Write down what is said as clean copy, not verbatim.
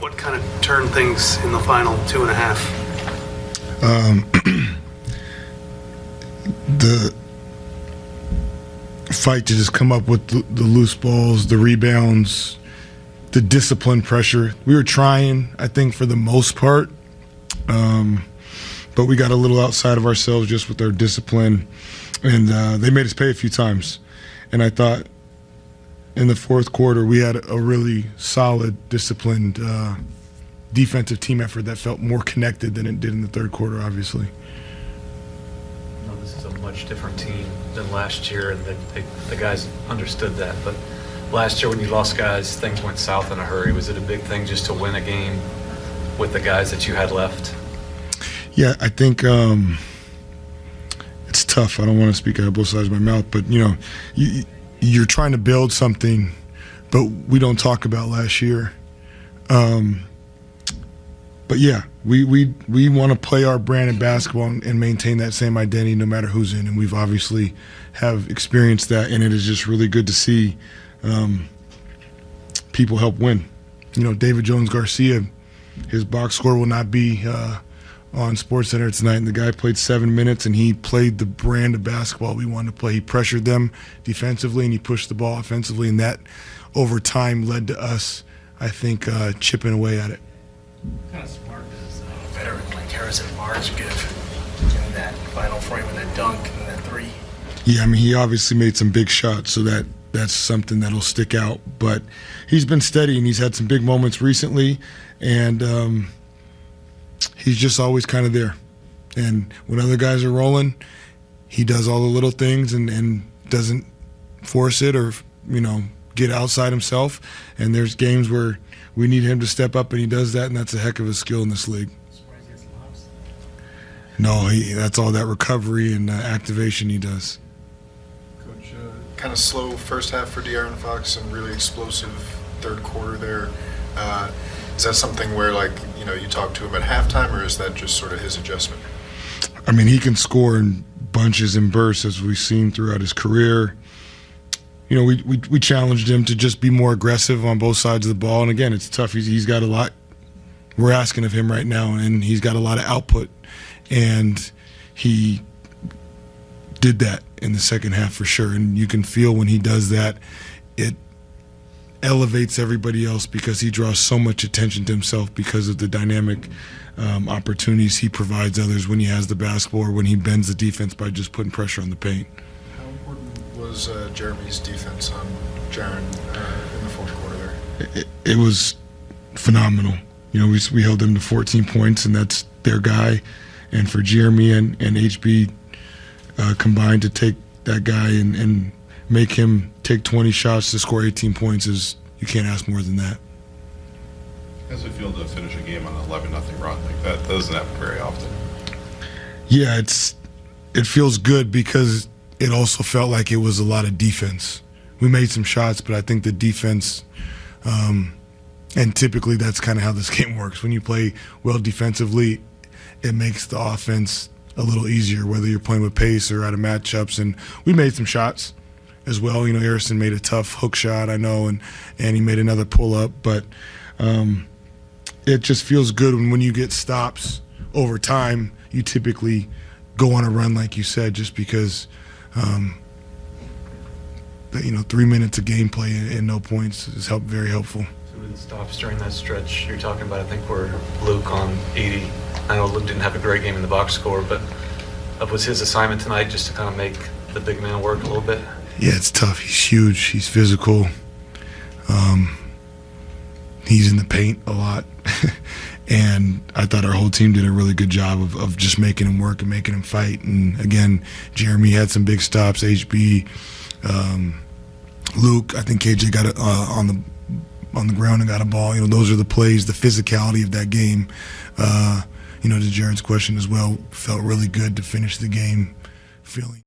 What kind of turned things in the final 2.5? The fight to just come up with the loose balls, the rebounds, the discipline pressure. We were trying, I think, for the most part, but we got a little outside of ourselves just with our discipline, and they made us pay a few times. And I thought in the fourth quarter we had a really solid, disciplined defensive team effort that felt more connected than it did in the third quarter, obviously. No, this is a much different team than last year, and the guys understood that. But last year when you lost guys, things went south in a hurry. Was it a big thing just to win a game with the guys that you had left? Yeah, I think it's tough. I don't want to speak out of both sides of my mouth, but, you're trying to build something, but we don't talk about last year. But yeah, we want to play our brand of basketball and maintain that same identity no matter who's in, and we've obviously have experienced that, and it is just really good to see people help win. David Jones-Garcia, his box score will not be on SportsCenter tonight, and the guy played 7 minutes, and he played the brand of basketball we wanted to play. He pressured them defensively, and he pushed the ball offensively, and that over time led to us, I think, chipping away at it. What kind of spark does a veteran like Harrison Barnes give in that final frame with that dunk and that three? Yeah, he obviously made some big shots, so that's something that'll stick out. But he's been steady, and he's had some big moments recently, and he's just always kind of there. And when other guys are rolling, he does all the little things and doesn't force it or, get outside himself. And there's games where we need him to step up, and he does that, and that's a heck of a skill in this league. No, that's all that recovery and activation he does. Coach, kind of slow first half for De'Aaron Fox and really explosive third quarter there. Is that something where, you talk to him at halftime, or is that just sort of his adjustment? He can score in bunches and bursts, as we've seen throughout his career. We challenged him to just be more aggressive on both sides of the ball. And again, it's tough. He's got a lot we're asking of him right now, and he's got a lot of output. And he did that in the second half for sure. And you can feel when he does that, it elevates everybody else because he draws so much attention to himself because of the dynamic opportunities he provides others when he has the basketball or when he bends the defense by just putting pressure on the paint. How important was Jeremy's defense on Jaren in the fourth quarter there? It was phenomenal. We held them to 14 points, and that's their guy. And for Jeremy and HB combined to take that guy and make him take 20 shots to score 18 points you can't ask more than that. How does it feel to finish a game on an 11-0 run like that? That doesn't happen very often. Yeah, it feels good because it also felt like it was a lot of defense. We made some shots, but I think the defense, and typically that's kind of how this game works. When you play well defensively, it makes the offense a little easier, whether you're playing with pace or out of matchups. And we made some shots as well. Harrison made a tough hook shot, I know, and he made another pull-up. But it just feels good when you get stops over time. You typically go on a run, like you said, just because 3 minutes of gameplay and no points is very helpful. So with the stops during that stretch you're talking about, I think we're Luke on 80. I know Luke didn't have a great game in the box score, but was his assignment tonight just to kind of make the big man work a little bit? Yeah, it's tough. He's huge. He's physical. He's in the paint a lot. And I thought our whole team did a really good job of just making him work and making him fight. And again, Jeremy had some big stops. HB, Luke, I think KJ got on the ground and got a ball. Those are the plays, the physicality of that game. To Jaren's question as well, felt really good to finish the game feeling.